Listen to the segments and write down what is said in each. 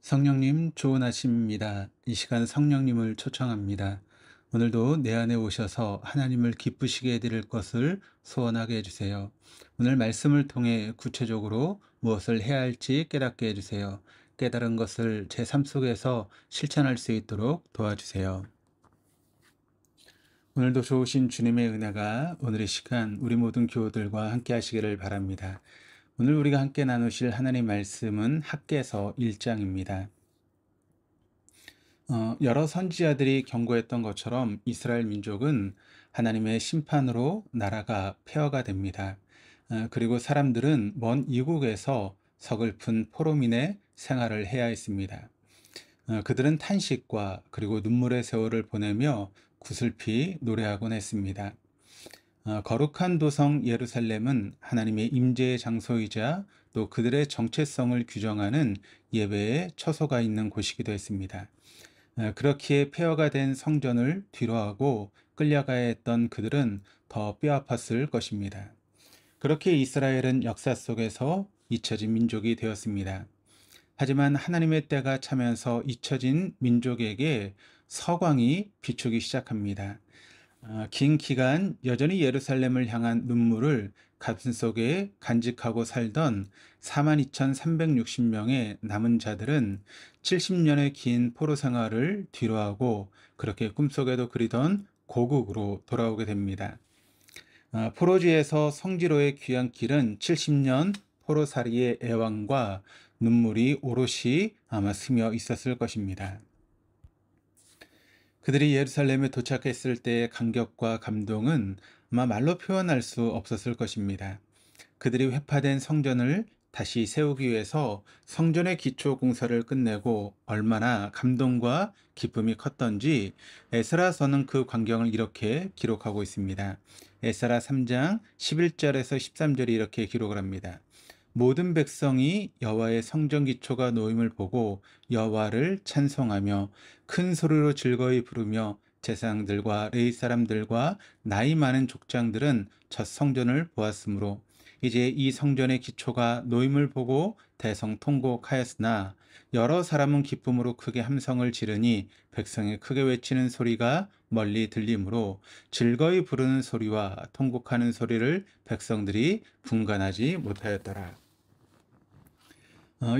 성령님, 좋은 아침입니다. 이 시간 성령님을 초청합니다. 오늘도 내 안에 오셔서 하나님을 기쁘시게 해드릴 것을 소원하게 해주세요. 오늘 말씀을 통해 구체적으로 무엇을 해야 할지 깨닫게 해주세요. 깨달은 것을 제 삶 속에서 실천할 수 있도록 도와주세요. 오늘도 좋으신 주님의 은혜가 오늘의 시간 우리 모든 교우들과 함께 하시기를 바랍니다. 오늘 우리가 함께 나누실 하나님의 말씀은 학개서 1장입니다. 여러 선지자들이 경고했던 것처럼 이스라엘 민족은 하나님의 심판으로 나라가 폐허가 됩니다. 그리고 사람들은 먼 이국에서 서글픈 포로민의 생활을 해야 했습니다. 그들은 탄식과 그리고 눈물의 세월을 보내며 구슬피 노래하곤 했습니다. 거룩한 도성 예루살렘은 하나님의 임재의 장소이자 또 그들의 정체성을 규정하는 예배의 처소가 있는 곳이기도 했습니다. 그렇기에 폐허가 된 성전을 뒤로하고 끌려가야 했던 그들은 더 뼈아팠을 것입니다. 그렇게 이스라엘은 역사 속에서 잊혀진 민족이 되었습니다. 하지만 하나님의 때가 차면서 잊혀진 민족에게 서광이 비추기 시작합니다. 긴 기간 여전히 예루살렘을 향한 눈물을 가슴속에 간직하고 살던 42,360명의 남은 자들은 70년의 긴 포로 생활을 뒤로하고 그렇게 꿈속에도 그리던 고국으로 돌아오게 됩니다. 포로지에서 성지로의 귀한 길은 70년 포로살이의 애환과 눈물이 오롯이 아마 스며 있었을 것입니다. 그들이 예루살렘에 도착했을 때의 감격과 감동은 아마 말로 표현할 수 없었을 것입니다. 그들이 회파된 성전을 다시 세우기 위해서 성전의 기초 공사를 끝내고 얼마나 감동과 기쁨이 컸던지 에스라서는 그 광경을 이렇게 기록하고 있습니다. 에스라 3장 11절에서 13절이 이렇게 기록을 합니다. 모든 백성이 여호와의 성전 기초가 놓임을 보고 여호와를 찬송하며 큰 소리로 즐거이 부르며 제사장들과 레위 사람들과 나이 많은 족장들은 첫 성전을 보았으므로 이제 이 성전의 기초가 놓임을 보고 대성통곡하였으나 여러 사람은 기쁨으로 크게 함성을 지르니 백성이 크게 외치는 소리가 멀리 들리므로 즐거이 부르는 소리와 통곡하는 소리를 백성들이 분간하지 못하였더라.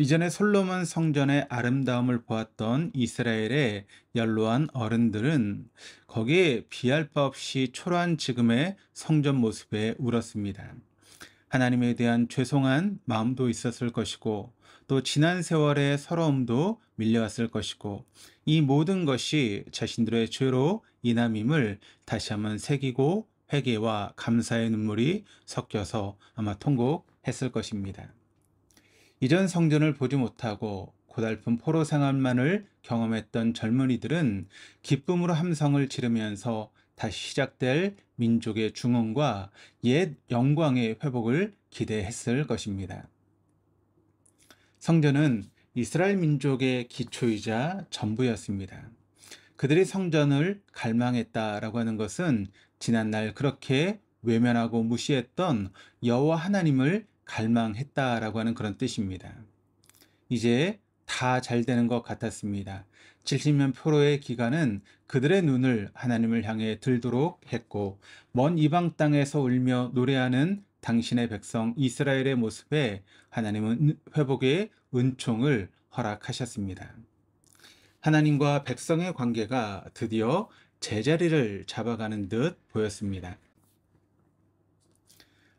이전에 솔로몬 성전의 아름다움을 보았던 이스라엘의 연로한 어른들은 거기에 비할 바 없이 초라한 지금의 성전 모습에 울었습니다. 하나님에 대한 죄송한 마음도 있었을 것이고 또 지난 세월의 서러움도 밀려왔을 것이고 이 모든 것이 자신들의 죄로 인함임을 다시 한번 새기고 회개와 감사의 눈물이 섞여서 아마 통곡했을 것입니다. 이전 성전을 보지 못하고 고달픈 포로 생활만을 경험했던 젊은이들은 기쁨으로 함성을 지르면서 다시 시작될 민족의 중흥과 옛 영광의 회복을 기대했을 것입니다. 성전은 이스라엘 민족의 기초이자 전부였습니다. 그들이 성전을 갈망했다라고 하는 것은 지난날 그렇게 외면하고 무시했던 여호와 하나님을 갈망했다라고 하는 그런 뜻입니다. 이제 다 잘 되는 것 같았습니다. 70년 포로의 기간은 그들의 눈을 하나님을 향해 들도록 했고 먼 이방 땅에서 울며 노래하는 당신의 백성 이스라엘의 모습에 하나님은 회복의 은총을 허락하셨습니다. 하나님과 백성의 관계가 드디어 제자리를 잡아가는 듯 보였습니다.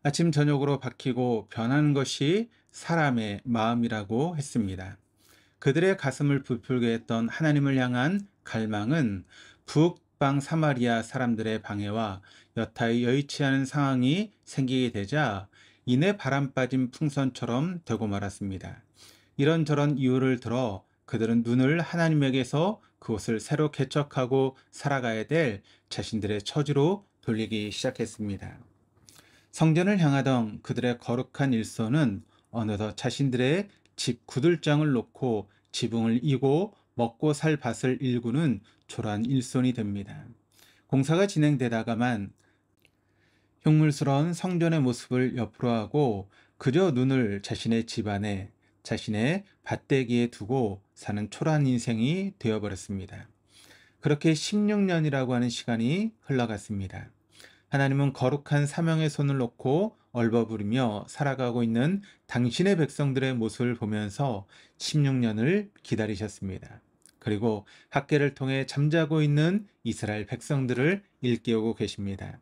아침 저녁으로 바뀌고 변하는 것이 사람의 마음이라고 했습니다. 그들의 가슴을 부풀게 했던 하나님을 향한 갈망은 북방 사마리아 사람들의 방해와 여타의 여의치 않은 상황이 생기게 되자 이내 바람 빠진 풍선처럼 되고 말았습니다. 이런저런 이유를 들어 그들은 눈을 하나님에게서 그곳을 새로 개척하고 살아가야 될 자신들의 처지로 돌리기 시작했습니다. 성전을 향하던 그들의 거룩한 일손은 어느덧 자신들의 집 구들장을 놓고 지붕을 이고 먹고 살 밭을 일구는 초라한 일손이 됩니다. 공사가 진행되다가만 흉물스러운 성전의 모습을 옆으로 하고 그저 눈을 자신의 집안에 자신의 밭대기에 두고 사는 초라한 인생이 되어버렸습니다. 그렇게 16년이라고 하는 시간이 흘러갔습니다. 하나님은 거룩한 사명의 손을 놓고 얼버무리며 살아가고 있는 당신의 백성들의 모습을 보면서 16년을 기다리셨습니다. 그리고 학계를 통해 잠자고 있는 이스라엘 백성들을 일깨우고 계십니다.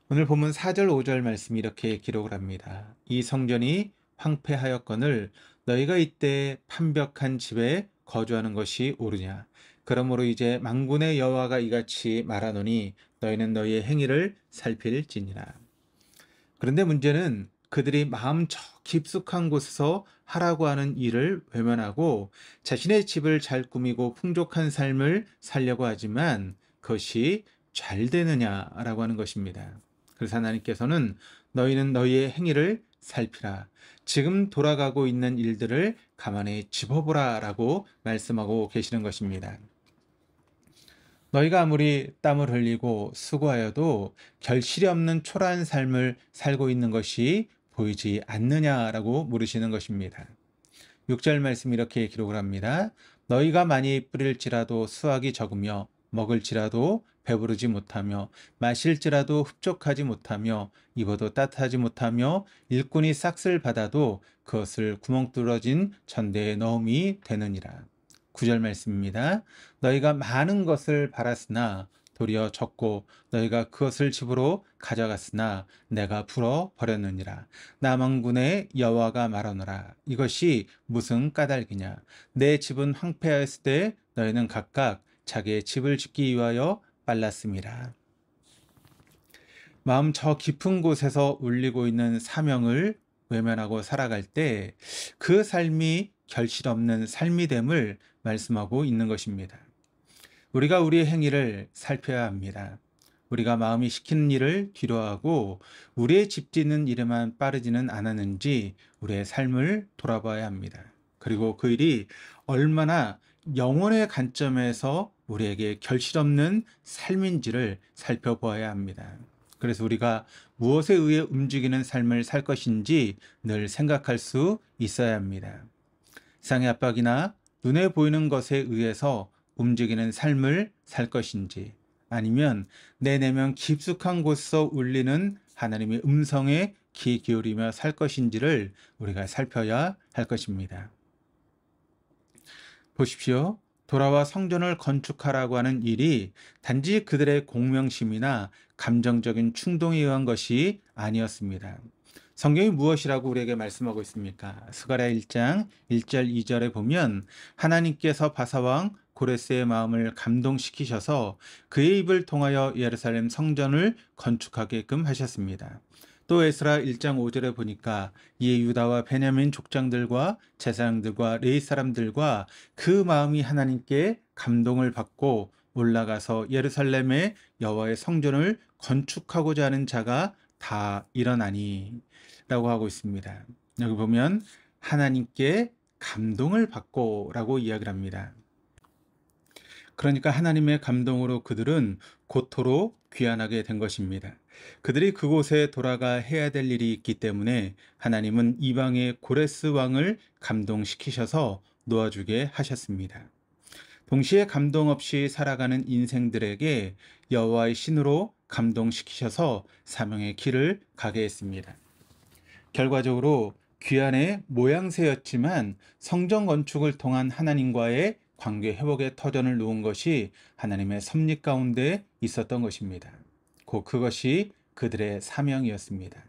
오늘 본문 4절 5절 말씀이 이렇게 기록을 합니다. 이 성전이 황폐하였거늘 너희가 이때 판벽한 집에 거주하는 것이 옳으냐. 그러므로 이제 만군의 여호와가 이같이 말하노니 너희는 너희의 행위를 살필지니라. 그런데 문제는 그들이 마음 저 깊숙한 곳에서 하라고 하는 일을 외면하고 자신의 집을 잘 꾸미고 풍족한 삶을 살려고 하지만 그것이 잘 되느냐라고 하는 것입니다. 그래서 하나님께서는 너희는 너희의 행위를 살피라. 지금 돌아가고 있는 일들을 가만히 짚어보라 라고 말씀하고 계시는 것입니다. 너희가 아무리 땀을 흘리고 수고하여도 결실이 없는 초라한 삶을 살고 있는 것이 보이지 않느냐라고 물으시는 것입니다. 6절 말씀 이렇게 기록을 합니다. 너희가 많이 뿌릴지라도 수확이 적으며 먹을지라도 배부르지 못하며 마실지라도 흡족하지 못하며 입어도 따뜻하지 못하며 일꾼이 싹쓸 받아도 그것을 구멍 뚫어진 전대에 넣음이 되느니라. 9절 말씀입니다. 너희가 많은 것을 바랐으나 도리어 적고 너희가 그것을 집으로 가져갔으나 내가 불어 버렸느니라. 남왕군의 여호와가 말하노라. 이것이 무슨 까닭이냐. 내 집은 황폐하였을 때 너희는 각각 자기의 집을 짓기 위하여 빨랐음이라. 마음 저 깊은 곳에서 울리고 있는 사명을 외면하고 살아갈 때 그 삶이 결실 없는 삶이 됨을 말씀하고 있는 것입니다. 우리가 우리의 행위를 살펴야 합니다. 우리가 마음이 시키는 일을 뒤로하고 우리의 집 짓는 일에만 빠르지는 않았는지 우리의 삶을 돌아봐야 합니다. 그리고 그 일이 얼마나 영혼의 관점에서 우리에게 결실 없는 삶인지를 살펴보아야 합니다. 그래서 우리가 무엇에 의해 움직이는 삶을 살 것인지 늘 생각할 수 있어야 합니다. 세상의 압박이나 눈에 보이는 것에 의해서 움직이는 삶을 살 것인지 아니면 내 내면 깊숙한 곳에서 울리는 하나님의 음성에 귀 기울이며 살 것인지를 우리가 살펴야 할 것입니다. 보십시오. 돌아와 성전을 건축하라고 하는 일이 단지 그들의 공명심이나 감정적인 충동에 의한 것이 아니었습니다. 성경이 무엇이라고 우리에게 말씀하고 있습니까? 스가랴 1장 1절 2절에 보면 하나님께서 바사왕 고레스의 마음을 감동시키셔서 그의 입을 통하여 예루살렘 성전을 건축하게끔 하셨습니다. 또 에스라 1장 5절에 보니까 이에 유다와 베냐민 족장들과 제사장들과 레위 사람들과 그 마음이 하나님께 감동을 받고 올라가서 예루살렘의 여호와의 성전을 건축하고자 하는 자가 다 일어나니 라고 하고 있습니다. 여기 보면 하나님께 감동을 받고 라고 이야기를 합니다. 그러니까 하나님의 감동으로 그들은 고토로 귀환하게 된 것입니다. 그들이 그곳에 돌아가 해야 될 일이 있기 때문에 하나님은 이방의 고레스 왕을 감동시키셔서 놓아주게 하셨습니다. 동시에 감동 없이 살아가는 인생들에게 여호와의 신으로 감동시키셔서 사명의 길을 가게 했습니다. 결과적으로 귀환의 모양새였지만 성전 건축을 통한 하나님과의 관계 회복의 터전을 놓은 것이 하나님의 섭리 가운데 있었던 것입니다. 곧 그것이 그들의 사명이었습니다.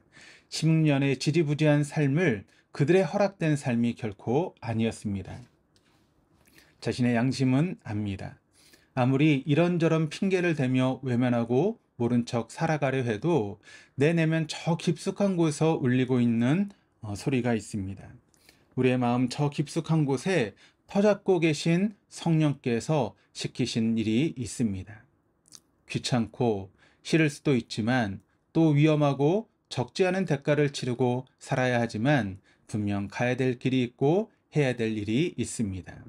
16년의 지지부지한 삶을 그들의 허락된 삶이 결코 아니었습니다. 자신의 양심은 압니다. 아무리 이런저런 핑계를 대며 외면하고 모른 척 살아가려 해도 내 내면 저 깊숙한 곳에서 울리고 있는 소리가 있습니다. 우리의 마음 저 깊숙한 곳에 터잡고 계신 성령께서 시키신 일이 있습니다. 귀찮고 싫을 수도 있지만 또 위험하고 적지 않은 대가를 치르고 살아야 하지만 분명 가야 될 길이 있고 해야 될 일이 있습니다.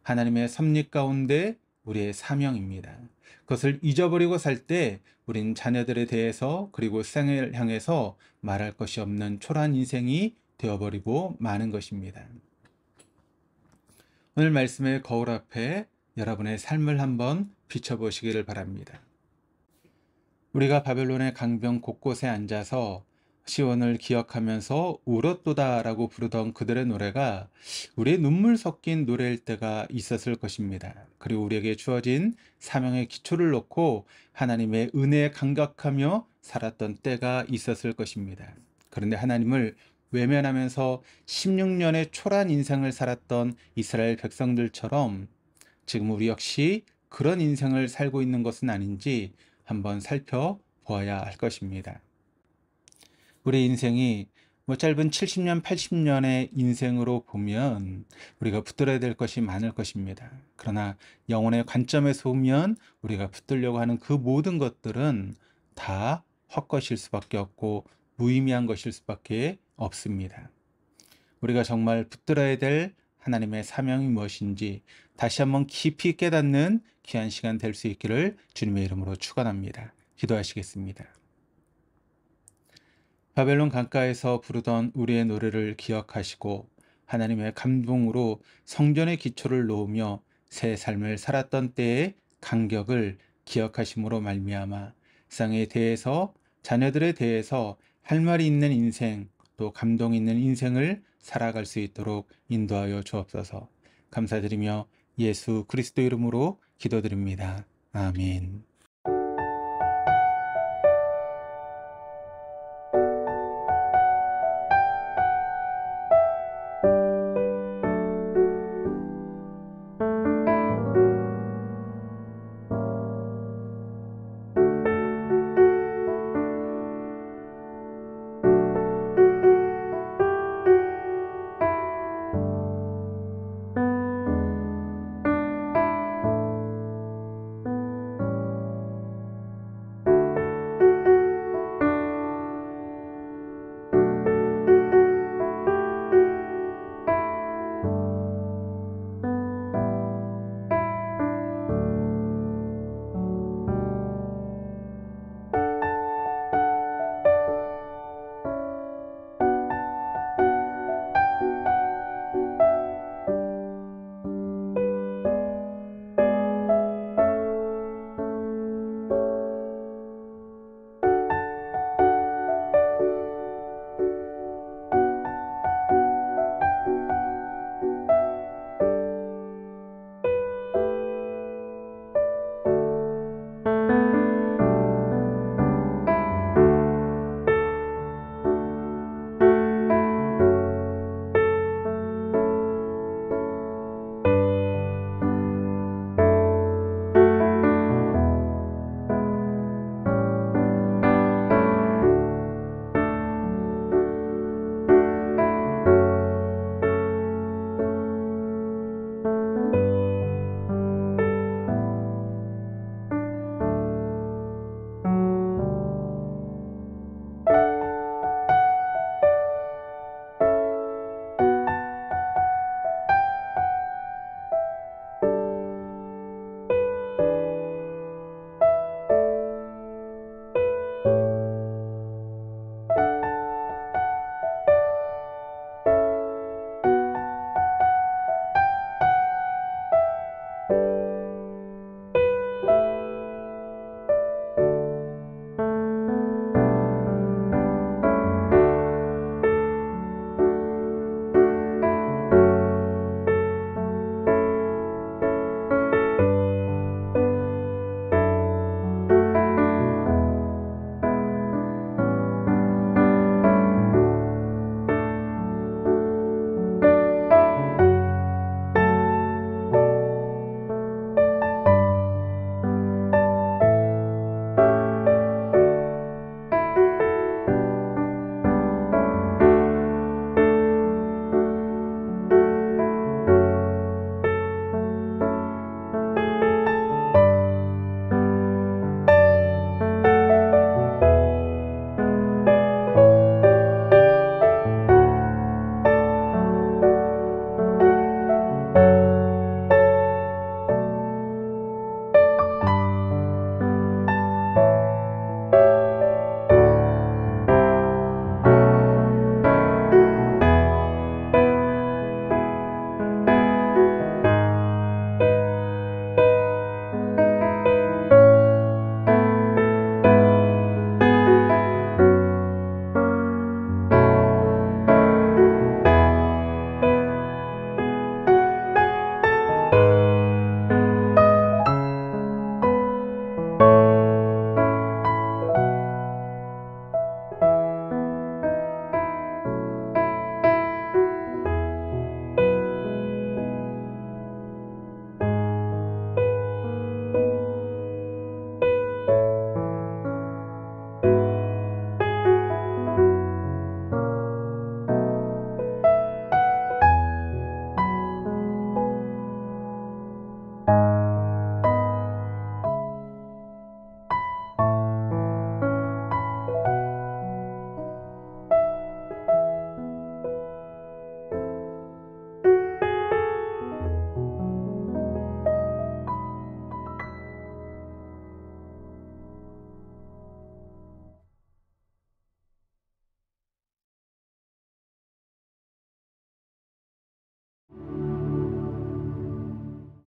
하나님의 섭리 가운데 우리의 사명입니다. 그것을 잊어버리고 살 때 우린 자녀들에 대해서 그리고 세상을 향해서 말할 것이 없는 초라한 인생이 되어버리고 마는 것입니다. 오늘 말씀의 거울 앞에 여러분의 삶을 한번 비춰보시기를 바랍니다. 우리가 바벨론의 강변 곳곳에 앉아서 시온을 기억하면서 울었도다라고 부르던 그들의 노래가 우리의 눈물 섞인 노래일 때가 있었을 것입니다. 그리고 우리에게 주어진 사명의 기초를 놓고 하나님의 은혜에 감격하며 살았던 때가 있었을 것입니다. 그런데 하나님을 외면하면서 16년의 초라한 인생을 살았던 이스라엘 백성들처럼 지금 우리 역시 그런 인생을 살고 있는 것은 아닌지 한번 살펴보아야 할 것입니다. 우리 인생이 짧은 70년, 80년의 인생으로 보면 우리가 붙들어야 될 것이 많을 것입니다. 그러나 영혼의 관점에서 보면 우리가 붙들려고 하는 그 모든 것들은 다 헛것일 수밖에 없고 무의미한 것일 수밖에 없습니다. 우리가 정말 붙들어야 될 하나님의 사명이 무엇인지 다시 한번 깊이 깨닫는 귀한 시간 될 수 있기를 주님의 이름으로 축원합니다. 기도하시겠습니다. 바벨론 강가에서 부르던 우리의 노래를 기억하시고 하나님의 감동으로 성전의 기초를 놓으며 새 삶을 살았던 때의 간격을 기억하심으로 말미암아 세상에 대해서 자녀들에 대해서 할 말이 있는 인생 또 감동 있는 인생을 살아갈 수 있도록 인도하여 주옵소서. 감사드리며 예수 그리스도 이름으로 기도드립니다. 아멘.